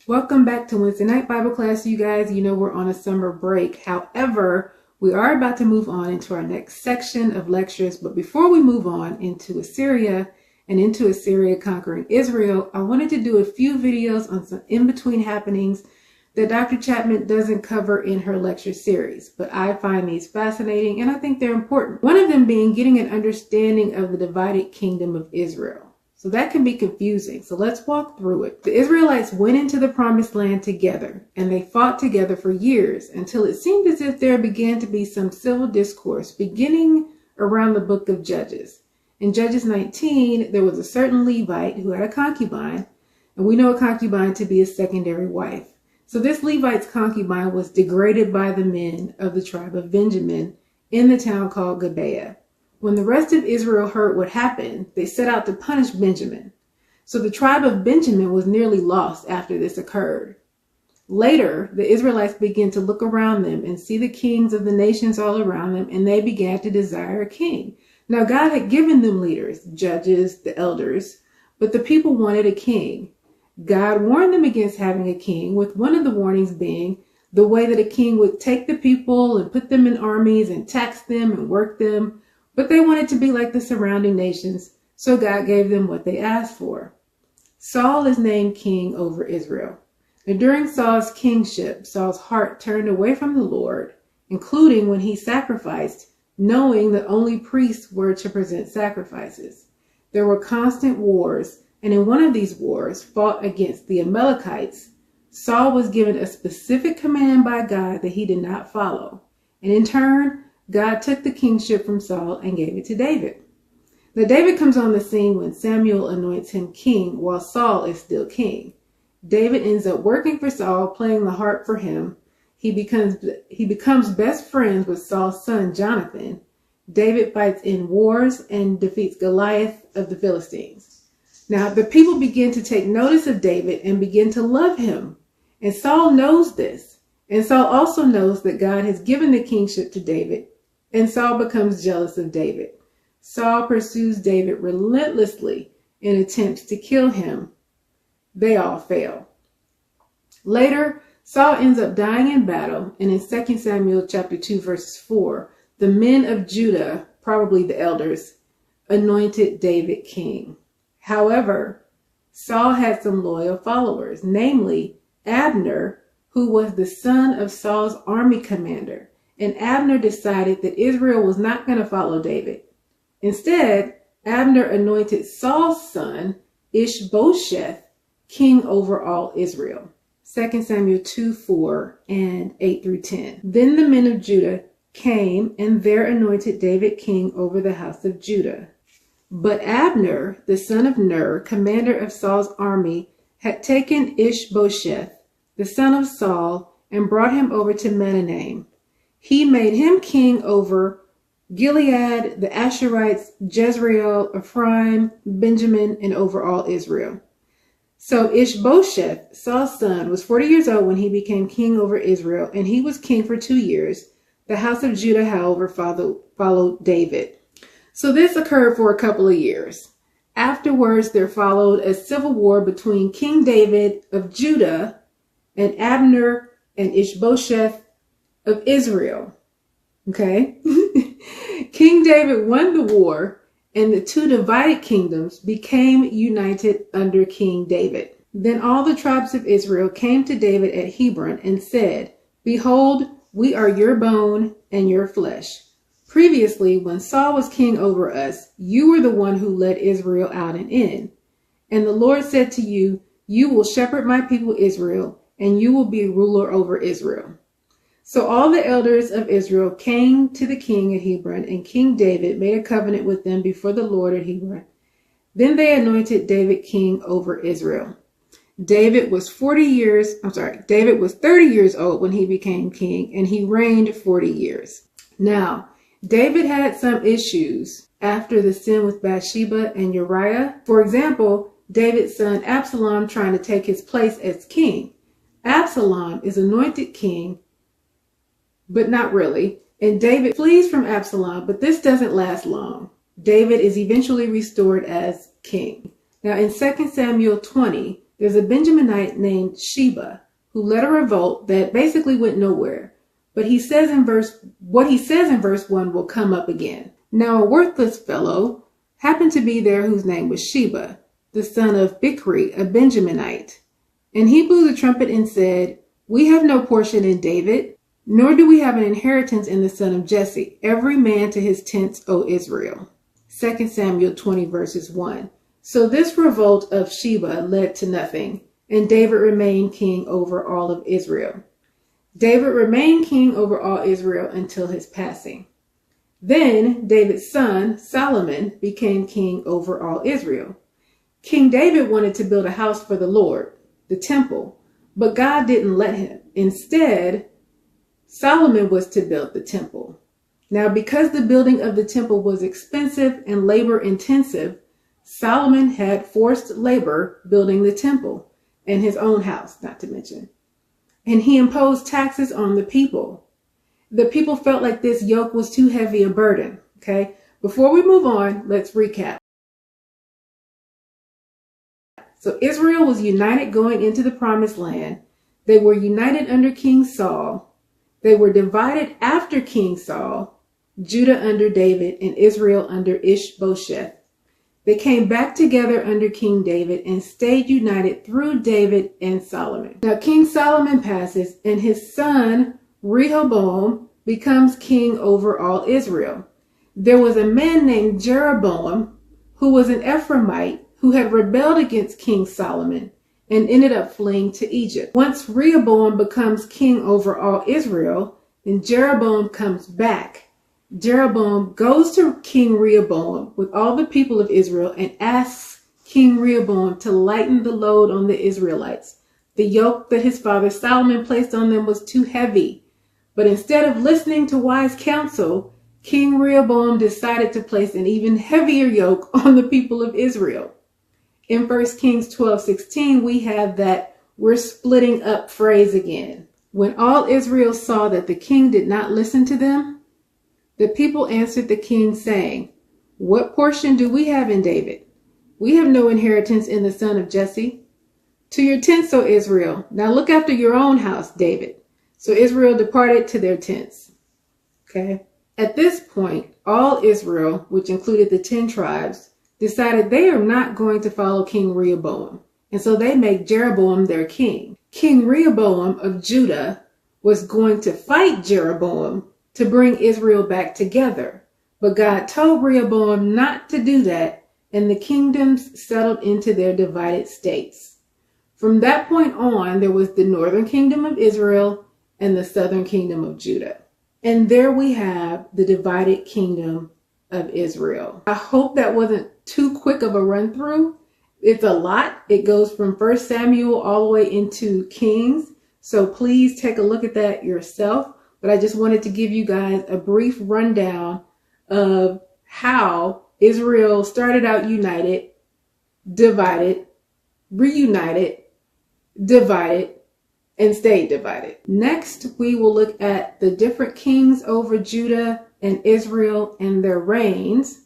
Welcome back to Wednesday night Bible class, you guys. You know we're on a summer break. However, we are about to move on into our next section of lectures. But before we move on into Assyria and into Assyria conquering Israel, I wanted to do a few videos on some in-between happenings that Dr. Chapman doesn't cover in her lecture series. But I find these fascinating and I think they're important. One of them being getting an understanding of the divided kingdom of Israel. So that can be confusing. So let's walk through it. The Israelites went into the promised land together, and they fought together for years until it seemed as if there began to be some civil discourse beginning around the book of Judges. In Judges 19, there was a certain Levite who had a concubine, and we know a concubine to be a secondary wife. So this Levite's concubine was degraded by the men of the tribe of Benjamin in the town called Gibeah. When the rest of Israel heard what happened, they set out to punish Benjamin. So the tribe of Benjamin was nearly lost after this occurred. Later, the Israelites began to look around them and see the kings of the nations all around them, and they began to desire a king. Now, God had given them leaders, judges, the elders, but the people wanted a king. God warned them against having a king, with one of the warnings being the way that a king would take the people and put them in armies and tax them and work them. But they wanted to be like the surrounding nations, so God gave them what they asked for. Saul is named king over Israel. And during Saul's kingship, Saul's heart turned away from the Lord, including when he sacrificed, knowing that only priests were to present sacrifices. There were constant wars, and in one of these wars, fought against the Amalekites, Saul was given a specific command by God that he did not follow. And in turn, God took the kingship from Saul and gave it to David. Now, David comes on the scene when Samuel anoints him king while Saul is still king. David ends up working for Saul, playing the harp for him. He becomes best friends with Saul's son, Jonathan. David fights in wars and defeats Goliath of the Philistines. Now, the people begin to take notice of David and begin to love him. And Saul knows this. And Saul also knows that God has given the kingship to David. And Saul becomes jealous of David. Saul pursues David relentlessly in attempts to kill him. They all fail. Later, Saul ends up dying in battle. And in 2 Samuel chapter 2, verses 4, the men of Judah, probably the elders, anointed David king. However, Saul had some loyal followers, namely Abner, who was the son of Saul's army commander. And Abner decided that Israel was not going to follow David. Instead, Abner anointed Saul's son, Ishbosheth, king over all Israel. 2 Samuel 2, 4 and 8 through 10. Then the men of Judah came and there anointed David king over the house of Judah. But Abner, the son of Ner, commander of Saul's army, had taken Ishbosheth, the son of Saul, and brought him over to Mahanaim. He made him king over Gilead, the Asherites, Jezreel, Ephraim, Benjamin, and over all Israel. So Ishbosheth, Saul's son, was 40 years old when he became king over Israel, and he was king for 2 years. The house of Judah, however, followed David. So this occurred for a couple of years. Afterwards, there followed a civil war between King David of Judah and Abner and Ishbosheth of Israel. Okay? King David won the war, and the two divided kingdoms became united under King David. Then all the tribes of Israel came to David at Hebron and said, "Behold, we are your bone and your flesh. Previously, when Saul was king over us, you were the one who led Israel out and in. And the Lord said to you, you will shepherd my people Israel, and you will be ruler over Israel." So all the elders of Israel came to the king at Hebron, and King David made a covenant with them before the Lord at Hebron. Then they anointed David king over Israel. David was 30 years old when he became king, and he reigned 40 years. Now, David had some issues after the sin with Bathsheba and Uriah. For example, David's son Absalom trying to take his place as king. Absalom is anointed king, but not really. And David flees from Absalom, but this doesn't last long. David is eventually restored as king. Now in 2 Samuel 20, there's a Benjaminite named Sheba who led a revolt that basically went nowhere. But what he says in verse 1 will come up again. Now a worthless fellow happened to be there whose name was Sheba, the son of Bichri, a Benjaminite. And he blew the trumpet and said, "We have no portion in David, nor do we have an inheritance in the son of Jesse. Every man to his tents, O Israel." 2 Samuel 20 verses 1. So this revolt of Sheba led to nothing, and David remained king over all of Israel. David remained king over all Israel until his passing. Then David's son, Solomon, became king over all Israel. King David wanted to build a house for the Lord, the temple, but God didn't let him. Instead, Solomon was to build the temple. Now, because the building of the temple was expensive and labor intensive, Solomon had forced labor building the temple and his own house, not to mention. And he imposed taxes on the people. The people felt like this yoke was too heavy a burden. Okay. Before we move on, let's recap. So Israel was united going into the promised land. They were united under King Saul. They were divided after King Saul, Judah under David, and Israel under Ishbosheth. They came back together under King David and stayed united through David and Solomon. Now King Solomon passes and his son Rehoboam becomes king over all Israel. There was a man named Jeroboam who was an Ephraimite who had rebelled against King Solomon and ended up fleeing to Egypt. Once Rehoboam becomes king over all Israel, then Jeroboam comes back. Jeroboam goes to King Rehoboam with all the people of Israel and asks King Rehoboam to lighten the load on the Israelites. The yoke that his father Solomon placed on them was too heavy. But instead of listening to wise counsel, King Rehoboam decided to place an even heavier yoke on the people of Israel. In 1 Kings 12:16, we have that "we're splitting up" phrase again. When all Israel saw that the king did not listen to them, the people answered the king, saying, "What portion do we have in David? We have no inheritance in the son of Jesse. To your tents, O Israel. Now look after your own house, David." So Israel departed to their tents. Okay. At this point, all Israel, which included the 10 tribes, decided they are not going to follow King Rehoboam. And so they make Jeroboam their king. King Rehoboam of Judah was going to fight Jeroboam to bring Israel back together. But God told Rehoboam not to do that, and the kingdoms settled into their divided states. From that point on, there was the northern kingdom of Israel and the southern kingdom of Judah. And there we have the divided kingdom of Israel. I hope that wasn't too quick of a run through. It's a lot. It goes from 1 Samuel all the way into Kings. So please take a look at that yourself. But I just wanted to give you guys a brief rundown of how Israel started out united, divided, reunited, divided, and stayed divided. Next, we will look at the different kings over Judah and Israel and their reigns.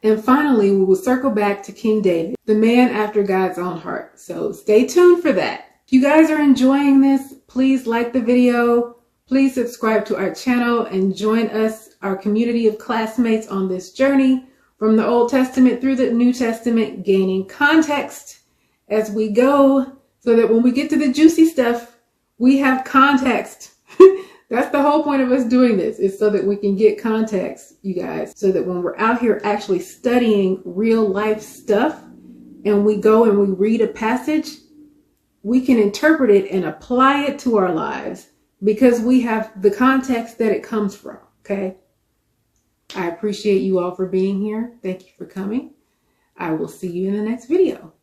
And finally, we will circle back to King David, the man after God's own heart. So stay tuned for that. If you guys are enjoying this, please like the video. Please subscribe to our channel and join us, our community of classmates, on this journey from the Old Testament through the New Testament, gaining context as we go so that when we get to the juicy stuff, we have context. That's the whole point of us doing this, is so that we can get context, you guys, so that when we're out here actually studying real life stuff and we go and we read a passage, we can interpret it and apply it to our lives because we have the context that it comes from, okay? I appreciate you all for being here. Thank you for coming. I will see you in the next video.